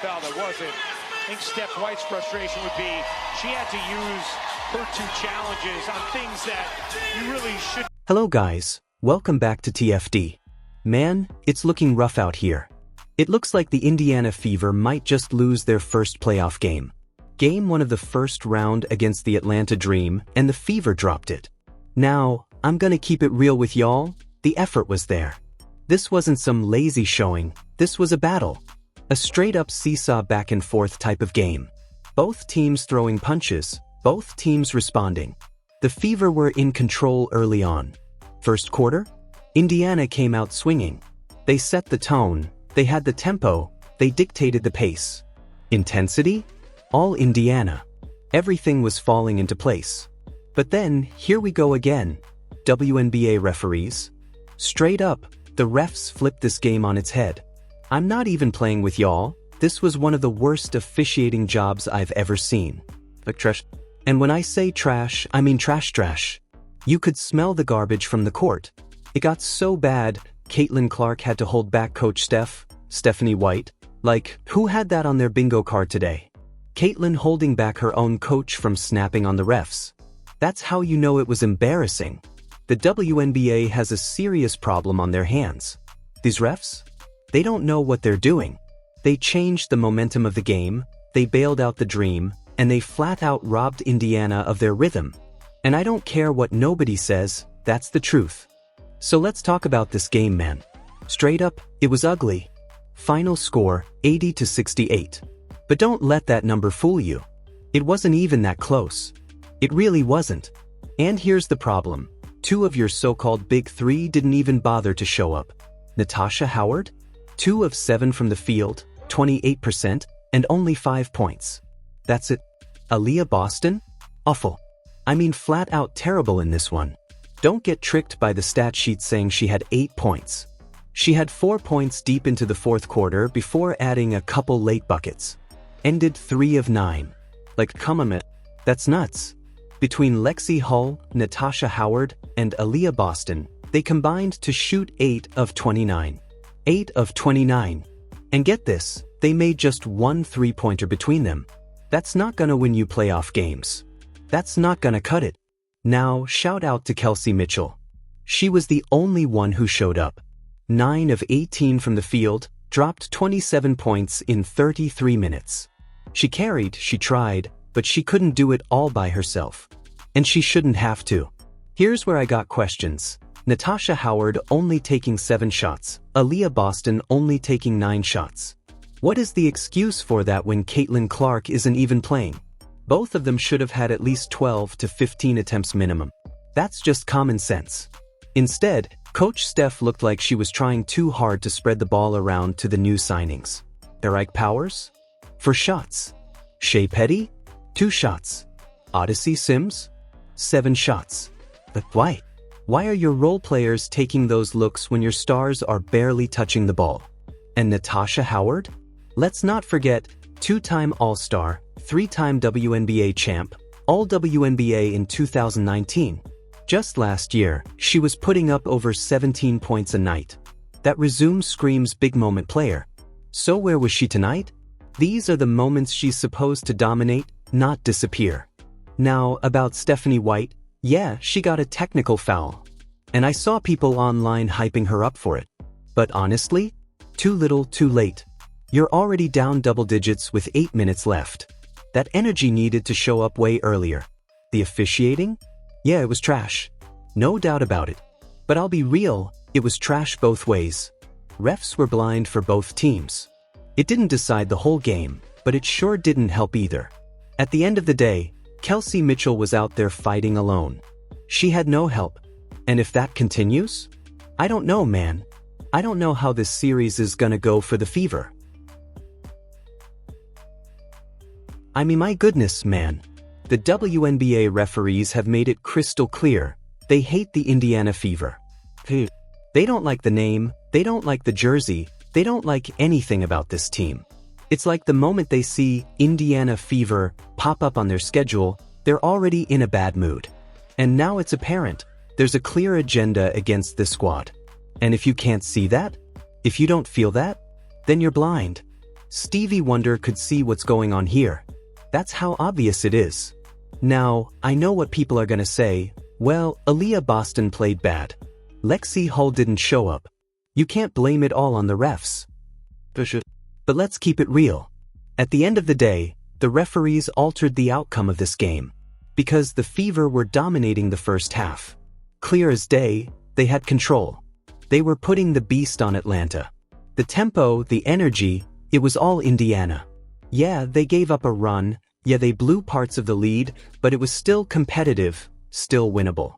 foul that wasn't. I think Steph White's frustration would be she had to use her 2 challenges on things that you really should. Hello guys, welcome back to TFD. Man, it's looking rough out here. It looks like the Indiana Fever might just lose their first playoff game. Game 1 of the first round against the Atlanta Dream, and the Fever dropped it. Now, I'm gonna keep it real with y'all, the effort was there. This wasn't some lazy showing, this was a battle. A straight-up seesaw back-and-forth type of game. Both teams throwing punches, both teams responding. The Fever were in control early on. First quarter, Indiana came out swinging. They set the tone, they had the tempo, they dictated the pace. Intensity? All Indiana. Everything was falling into place. But then, here we go again. WNBA referees. Straight up, the refs flipped this game on its head. I'm not even playing with y'all, this was one of the worst officiating jobs I've ever seen. Like trash. And when I say trash, I mean trash. You could smell the garbage from the court. It got so bad, Caitlin Clark had to hold back Coach Stephanie White. Like, who had that on their bingo card today? Caitlin holding back her own coach from snapping on the refs. That's how you know it was embarrassing. The WNBA has a serious problem on their hands. These refs? They don't know what they're doing. They changed the momentum of the game, they bailed out the Dream, and they flat out robbed Indiana of their rhythm. And I don't care what nobody says, that's the truth. So let's talk about this game, man. Straight up, it was ugly. Final score, 80-68. But don't let that number fool you. It wasn't even that close. It really wasn't. And here's the problem. 2 of your so-called big 3 didn't even bother to show up. Natasha Howard? 2 of 7 from the field, 28%, and only 5 points. That's it. Aaliyah Boston? Awful. I mean flat out terrible in this one. Don't get tricked by the stat sheet saying she had 8 points. She had 4 points deep into the 4th quarter before adding a couple late buckets. Ended 3 of 9. Like, come on, that's nuts. Between Lexi Hull, Natasha Howard, and Aaliyah Boston, they combined to shoot 8 of 29. 8 of 29. And get this, they made just 1 3-pointer between them. That's not gonna win you playoff games. That's not gonna cut it. Now, shout out to Kelsey Mitchell. She was the only one who showed up. 9 of 18 from the field, dropped 27 points in 33 minutes. She carried, she tried, but she couldn't do it all by herself. And she shouldn't have to. Here's where I got questions. Natasha Howard only taking 7 shots, Aaliyah Boston only taking 9 shots. What is the excuse for that when Caitlin Clark isn't even playing? Both of them should have had at least 12 to 15 attempts minimum. That's just common sense. Instead, Coach Steph looked like she was trying too hard to spread the ball around to the new signings. Eric Powers? 4 shots. Shea Petty? 2 shots. Odyssey Sims? 7 shots. But why? Why are your role players taking those looks when your stars are barely touching the ball? And Natasha Howard? Let's not forget, 2-time All-Star, 3-time WNBA champ, All-WNBA in 2019. Just last year, she was putting up over 17 points a night. That resume screams big moment player. So where was she tonight? These are the moments she's supposed to dominate, not disappear. Now, about Stephanie White, yeah, she got a technical foul. And I saw people online hyping her up for it. But honestly, too little, too late. You're already down double digits with 8 minutes left. That energy needed to show up way earlier. The officiating? Yeah, it was trash. No doubt about it. But I'll be real, it was trash both ways. Refs were blind for both teams. It didn't decide the whole game, but it sure didn't help either. At the end of the day, Kelsey Mitchell was out there fighting alone. She had no help. And if that continues? I don't know, man. I don't know how this series is gonna go for the Fever. I mean, my goodness, man. The WNBA referees have made it crystal clear. They hate the Indiana Fever. They don't like the name, they don't like the jersey, they don't like anything about this team. It's like the moment they see Indiana Fever pop up on their schedule, they're already in a bad mood. And now it's apparent, there's a clear agenda against this squad. And if you can't see that, if you don't feel that, then you're blind. Stevie Wonder could see what's going on here. That's how obvious it is. Now, I know what people are gonna say. Well, Aaliyah Boston played bad. Lexi Hull didn't show up. You can't blame it all on the refs. But let's keep it real. At the end of the day, the referees altered the outcome of this game. Because the Fever were dominating the first half. Clear as day, they had control. They were putting the beast on Atlanta. The tempo, the energy, it was all Indiana. Yeah, they gave up a run, yeah they blew parts of the lead, but it was still competitive, still winnable.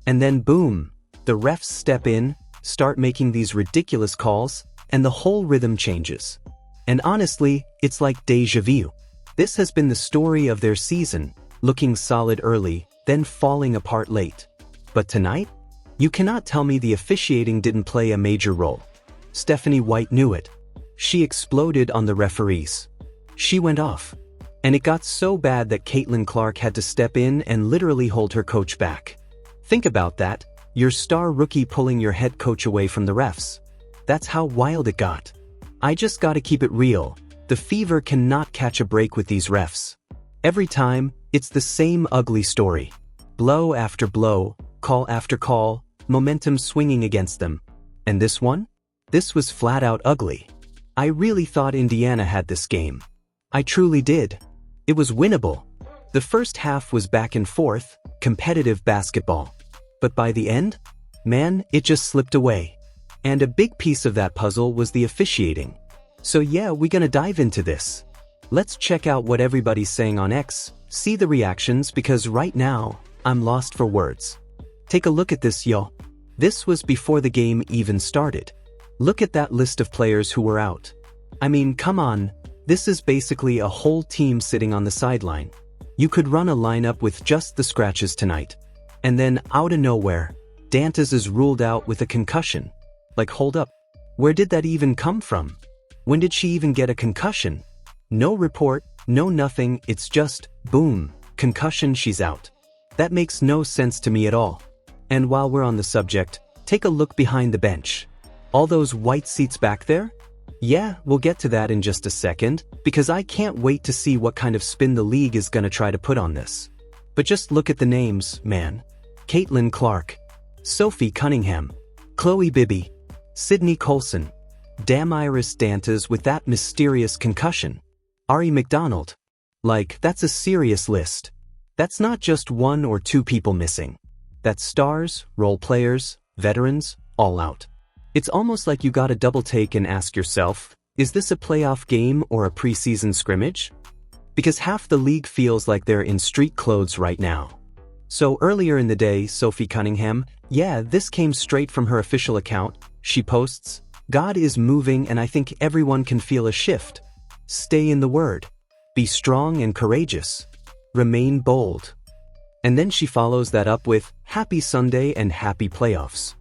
And then boom, the refs step in, start making these ridiculous calls, and the whole rhythm changes. And honestly, it's like déjà vu. This has been the story of their season, looking solid early, then falling apart late. But tonight? You cannot tell me the officiating didn't play a major role. Stephanie White knew it. She exploded on the referees. She went off. And it got so bad that Caitlin Clark had to step in and literally hold her coach back. Think about that, your star rookie pulling your head coach away from the refs. That's how wild it got. I just gotta keep it real. The Fever cannot catch a break with these refs. Every time, it's the same ugly story. Blow after blow, call after call, momentum swinging against them. And this one? This was flat out ugly. I really thought Indiana had this game. I truly did. It was winnable. The first half was back and forth, competitive basketball. But by the end, man, it just slipped away. And a big piece of that puzzle was the officiating. So yeah, we're gonna dive into this. Let's check out what everybody's saying on X, see the reactions because right now, I'm lost for words. Take a look at this, y'all. This was before the game even started. Look at that list of players who were out. I mean, come on, this is basically a whole team sitting on the sideline. You could run a lineup with just the scratches tonight. And then, out of nowhere, Dantas is ruled out with a concussion. Like, hold up. Where did that even come from? When did she even get a concussion? No report, no nothing, it's just, boom, concussion, she's out. That makes no sense to me at all. And while we're on the subject, take a look behind the bench. All those white seats back there? Yeah, we'll get to that in just a second, because I can't wait to see what kind of spin the league is gonna try to put on this. But just look at the names, man. Caitlin Clark, Sophie Cunningham, Chloe Bibby, Sydney Colson, Damiris Dantas with that mysterious concussion, Ari McDonald. Like, that's a serious list. That's not just one or two people missing. That's stars, role players, veterans, all out. It's almost like you gotta double take and ask yourself, is this a playoff game or a preseason scrimmage? Because half the league feels like they're in street clothes right now. So earlier in the day, Sophie Cunningham, yeah, this came straight from her official account. She posts, God is moving and I think everyone can feel a shift. Stay in the word. Be strong and courageous. Remain bold. And then she follows that up with, Happy Sunday and happy playoffs.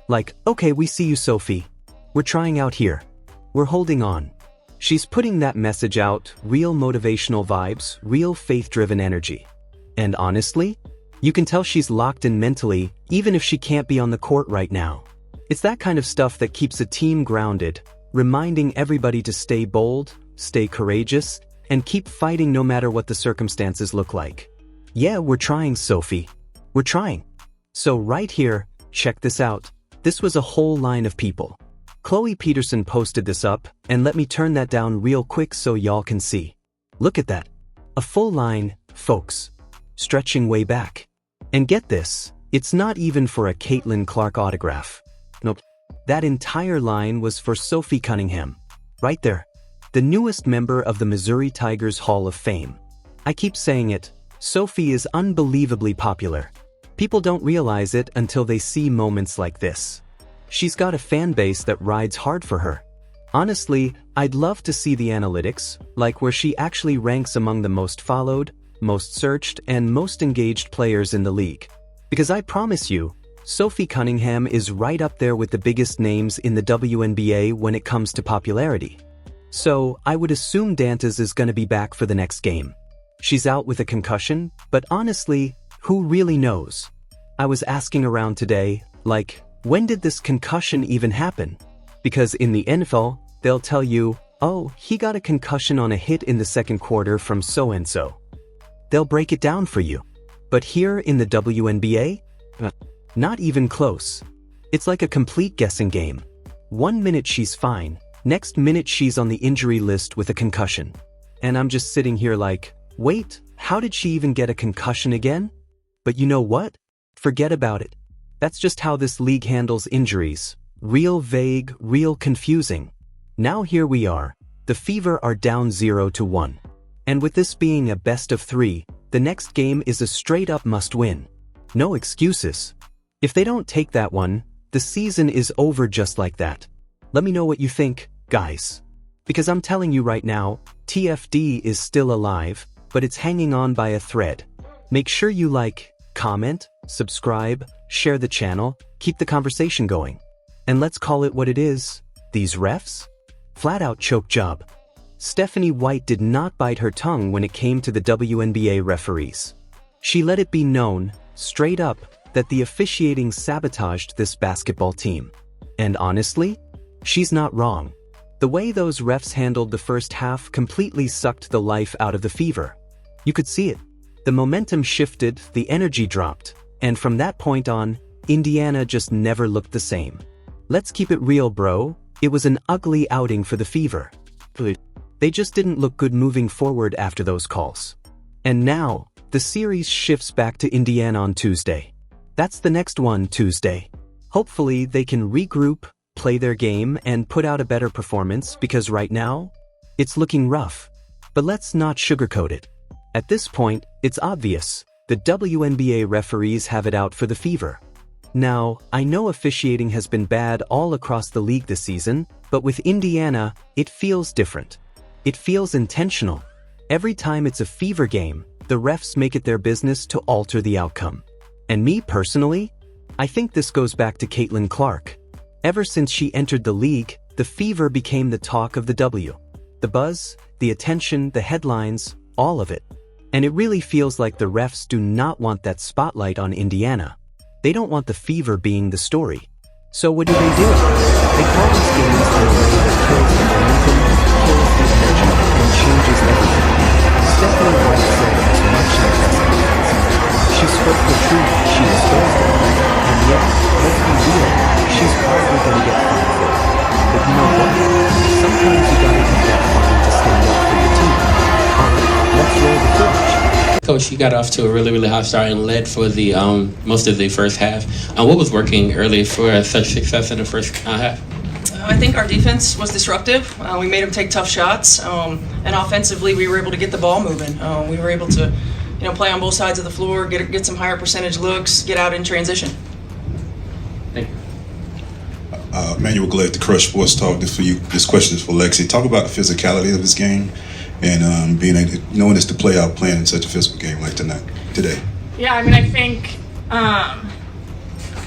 Like, okay, we see you, Sophie. We're trying out here. We're holding on. She's putting that message out, real motivational vibes, real faith-driven energy. And honestly, you can tell she's locked in mentally, even if she can't be on the court right now. It's that kind of stuff that keeps a team grounded, reminding everybody to stay bold, stay courageous, and keep fighting no matter what the circumstances look like. Yeah, we're trying, Sophie. We're trying. So right here, check this out. This was a whole line of people. Chloe Peterson posted this up, and let me turn that down real quick so y'all can see. Look at that. A full line, folks. Stretching way back. And get this, it's not even for a Caitlin Clark autograph. Nope. That entire line was for Sophie Cunningham. Right there. The newest member of the Missouri Tigers Hall of Fame. I keep saying it, Sophie is unbelievably popular. People don't realize it until they see moments like this. She's got a fan base that rides hard for her. Honestly, I'd love to see the analytics, like where she actually ranks among the most followed, most searched, and most engaged players in the league. Because I promise you, Sophie Cunningham is right up there with the biggest names in the WNBA when it comes to popularity. So, I would assume Dantas is gonna be back for the next game. She's out with a concussion, but honestly, who really knows? I was asking around today, like, when did this concussion even happen? Because in the NFL, they'll tell you, Oh, he got a concussion on a hit in the second quarter from so-and-so. They'll break it down for you. But here in the WNBA? Not even close. It's like a complete guessing game. 1 minute she's fine, next minute she's on the injury list with a concussion. And I'm just sitting here like, wait, how did she even get a concussion again? But you know what? Forget about it. That's just how this league handles injuries. Real vague, real confusing. Now here we are. The Fever are down 0-1. And with this being a best of 3, the next game is a straight-up must-win. No excuses. If they don't take that one, the season is over just like that. Let me know what you think, guys. Because I'm telling you right now, TFD is still alive, but it's hanging on by a thread. Make sure you like, comment, subscribe, share the channel, keep the conversation going. And let's call it what it is. These refs? Flat-out choke job. Stephanie White did not bite her tongue when it came to the WNBA referees. She let it be known, straight up, that the officiating sabotaged this basketball team. And honestly, she's not wrong. The way those refs handled the first half completely sucked the life out of the Fever. You could see it. The momentum shifted, the energy dropped, and from that point on, Indiana just never looked the same. Let's keep it real, bro. It was an ugly outing for the Fever. They just didn't look good moving forward after those calls. And now, the series shifts back to Indiana on Tuesday. That's the next one, Tuesday. Hopefully, they can regroup, play their game, and put out a better performance because right now, it's looking rough. But let's not sugarcoat it. At this point, it's obvious. The WNBA referees have it out for the Fever. Now, I know officiating has been bad all across the league this season, but with Indiana, it feels different. It feels intentional. Every time it's a Fever game, the refs make it their business to alter the outcome. And me personally, I think this goes back to Caitlin Clark. Ever since she entered the league, the Fever became the talk of the W. The buzz, the attention, the headlines, all of it. And it really feels like the refs do not want that spotlight on Indiana. They don't want the Fever being the story. So what do? They call these games in a way that kills the momentum, kills the attention, and changes everything. Stephanie White said as much in the press conference. She spoke the truth, she exposed it. And yet, let's be real, she's probably gonna get fined for it. But you know what? Sometimes you gotta get that fine to stand up for your team. Alright, let's roll the footage. Coach, you got off to a really hot start and led for the most of the first half. What was working early for such success in the first half? I think our defense was disruptive. We made them take tough shots, and offensively, we were able to get the ball moving. We were able to, play on both sides of the floor, get some higher percentage looks, get out in transition. Thank you. Manuel Glad, the Crush Sports Talk. This question is for Lexi. Talk about the physicality of this game and being able, knowing it's the playoff playing in such a physical game like today. Yeah, I think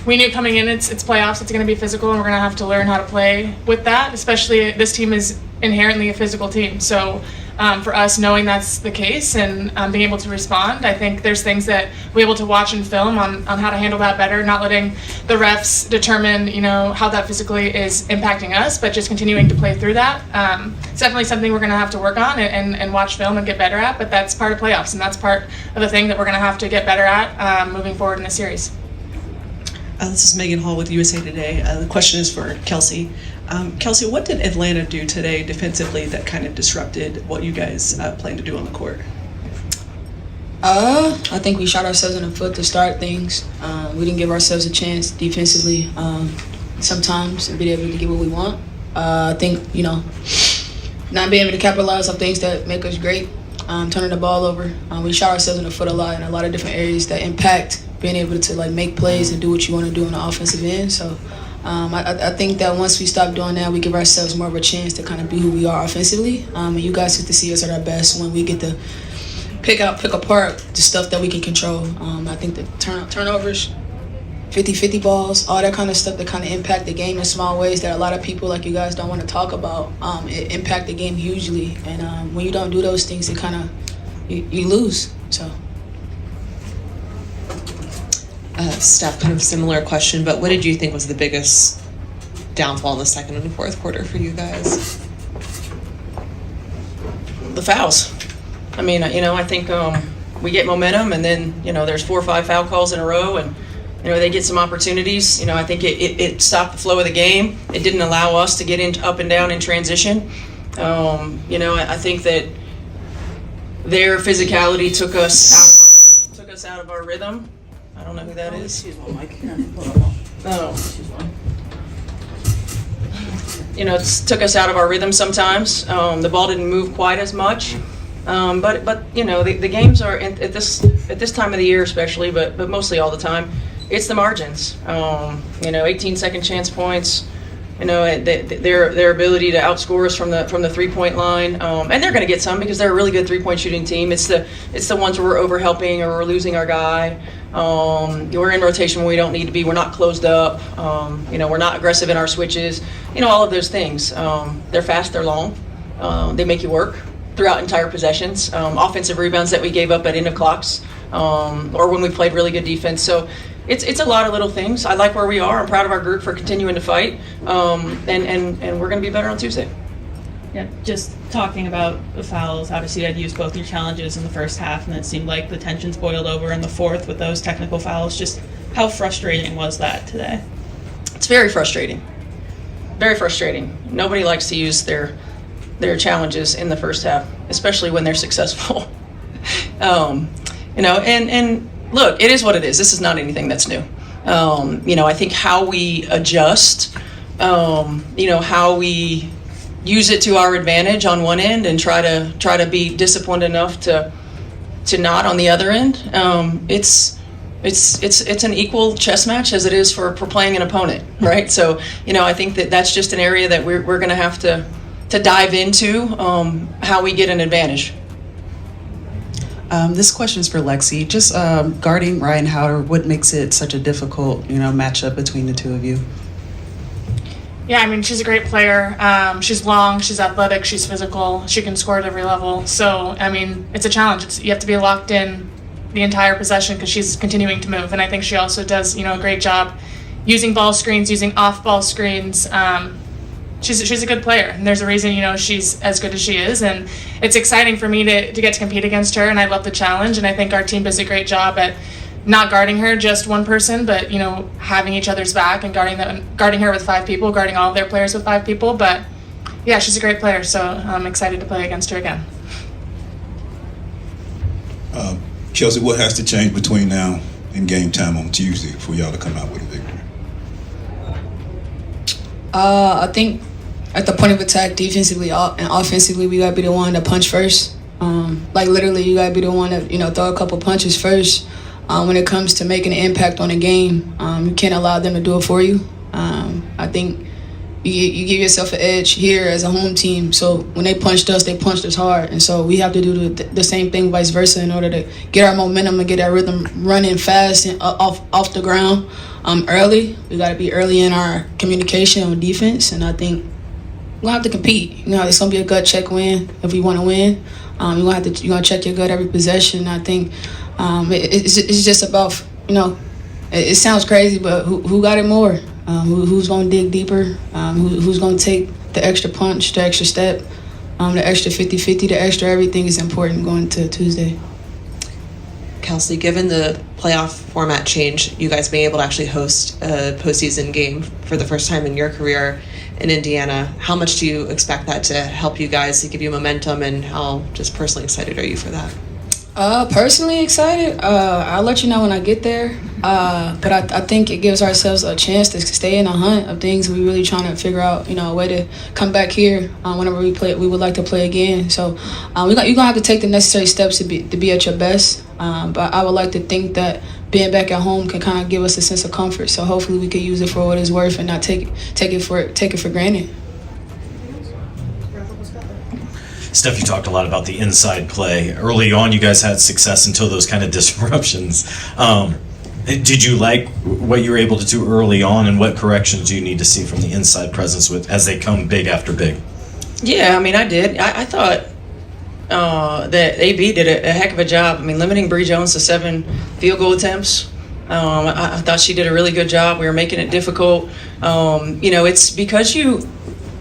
we knew coming in it's playoffs, it's going to be physical, and we're going to have to learn how to play with that, especially this team is inherently a physical team. So for us, knowing that's the case and being able to respond, I think there's things that we're able to watch and film on how to handle that better, not letting the refs determine, how that physically is impacting us, but just continuing to play through that. It's definitely something we're going to have to work on and watch film and get better at, but that's part of playoffs, and that's part of the thing that we're going to have to get better at moving forward in the series. This is Megan Hall with USA Today. The question is for Kelsey. Kelsey, what did Atlanta do today defensively that kind of disrupted what you guys plan to do on the court? I think we shot ourselves in the foot to start things. We didn't give ourselves a chance defensively sometimes to be able to get what we want. I think, not being able to capitalize on things that make us great, turning the ball over. We shot ourselves in the foot a lot in a lot of different areas that impact being able to make plays and do what you want to do on the offensive end. So I think that once we stop doing that, we give ourselves more of a chance to kind of be who we are offensively. And you guys get to see us at our best when we get to pick apart the stuff that we can control. I think the turnovers, 50-50 balls, all that kind of stuff that kind of impact the game in small ways that a lot of people like you guys don't want to talk about. It impact the game hugely. And when you don't do those things, it kind of, you lose. So. Steph, kind of similar question, but what did you think was the biggest downfall in the second and fourth quarter for you guys? the fouls. I mean, I think we get momentum, and then there's 4 or 5 foul calls in a row, and they get some opportunities. I think it stopped the flow of the game. It didn't allow us to get up and down in transition. I think that their physicality took us out of our rhythm. I don't know who that is. It took us out of our rhythm sometimes. The ball didn't move quite as much. But the games are at this time of the year especially, but mostly all the time, it's the margins. 18 second chance points. Their ability to outscore us from the 3-point line, and they're going to get some because they're a really good 3-point shooting team. It's the ones where we're overhelping or we're losing our guy. We're in rotation when we don't need to be. We're not closed up. We're not aggressive in our switches. All of those things. They're fast. They're long. They make you work throughout entire possessions. Offensive rebounds that we gave up at end of clocks, or when we played really good defense. So it's a lot of little things. I like where we are. I'm proud of our group for continuing to fight, and we're going to be better on Tuesday. Yeah, just talking about the fouls, obviously you had used both your challenges in the first half, and it seemed like the tensions boiled over in the fourth with those technical fouls. Just how frustrating was that today? It's very frustrating. Very frustrating. Nobody likes to use their challenges in the first half, especially when they're successful. And look, it is what it is. This is not anything that's new. I think how we adjust, how we use it to our advantage on one end and try to be disciplined enough to not on the other end. It's an equal chess match as it is for playing an opponent, right? So, I think that's just an area that we're going to have to dive into, how we get an advantage. This question is for Lexi. Just guarding Ryan Howard, what makes it such a difficult, matchup between the two of you? Yeah, I mean, she's a great player. She's long, she's athletic, she's physical. She can score at every level. So, I mean, it's a challenge. You have to be locked in the entire possession because she's continuing to move. And I think she also does, a great job using ball screens, using off-ball screens. She's a good player, and there's a reason, she's as good as she is. And it's exciting for me to get to compete against her, and I love the challenge. And I think our team does a great job at not guarding her just one person, but having each other's back and guarding her with 5 people, guarding all of their players with 5 people. But yeah, she's a great player, so I'm excited to play against her again. Kelsey, what has to change between now and game time on Tuesday for y'all to come out with a victory? I think at the point of attack, defensively and offensively, we gotta be the one to punch first. Literally, you gotta be the one to throw a couple punches first. When it comes to making an impact on a game, you can't allow them to do it for you. I think you give yourself an edge here as a home team. So when they punched us hard. And so we have to do the same thing vice versa in order to get our momentum and get our rhythm running fast and off the ground early. We got to be early in our communication on defense. And I think we're going to have to compete. It's going to be a gut check win if we want to win. You're going to check your gut every possession. I think it's just about, it sounds crazy, but who got it more? Who's going to dig deeper? Who's going to take the extra punch, the extra step, the extra 50-50, the extra everything is important going to Tuesday. Kelsey, given the playoff format change, you guys being able to actually host a postseason game for the first time in your career in Indiana, how much do you expect that to help you guys, to give you momentum, and how just personally excited are you for that? Personally excited. I'll let you know when I get there. But I think it gives ourselves a chance to stay in a hunt of things we really trying to figure out, a way to come back here whenever we play. We would like to play again. So you're gonna have to take the necessary steps to be at your best. But I would like to think that being back at home can kind of give us a sense of comfort. So hopefully we can use it for what it's worth and not take it for granted. Steph, you talked a lot about the inside play. Early on, you guys had success until those kind of disruptions. Did you like what you were able to do early on, and what corrections do you need to see from the inside presence as they come big after big? Yeah, I mean, I did. I thought that AB did a heck of a job. I mean, limiting Bree Jones to 7 field goal attempts. I thought she did a really good job. We were making it difficult. It's because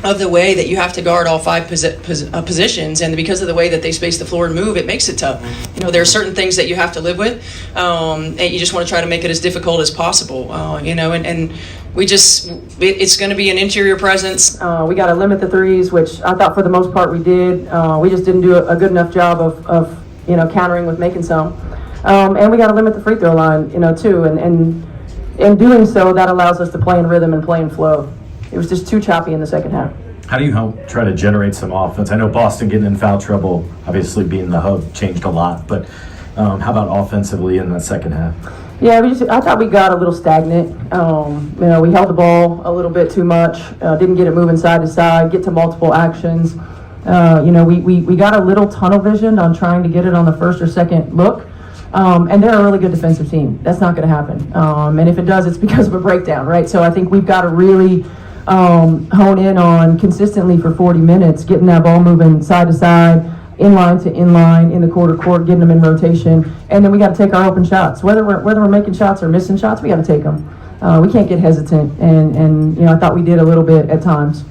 of the way that you have to guard all 5 positions, and because of the way that they space the floor and move, it makes it tough. You know, there are certain things that you have to live with, and you just want to try to make it as difficult as possible. You know, and we just, it's going to be an interior presence. We got to limit the threes, which I thought for the most part we did. We just didn't do a good enough job of you know, countering with making some. And we got to limit the free throw line, you know, too. And in doing so, that allows us to play in rhythm and play in flow. It was just too choppy in the second half. How do you help try to generate some offense? I know Boston getting in foul trouble, obviously being the hub, changed a lot. But how about offensively in that second half? Yeah, I thought we got a little stagnant. You know, we held the ball a little bit too much, didn't get it moving side to side, get to multiple actions. You know, we got a little tunnel vision on trying to get it on the first or second look. And they're a really good defensive team. That's not going to happen. And if it does, it's because of a breakdown, right? So I think we've got to really hone in on consistently for 40 minutes, getting that ball moving side to side, inline to inline, in the quarter court, getting them in rotation. And then we got to take our open shots. Whether we're making shots or missing shots, we got to take them. We can't get hesitant. And you know, I thought we did a little bit at times.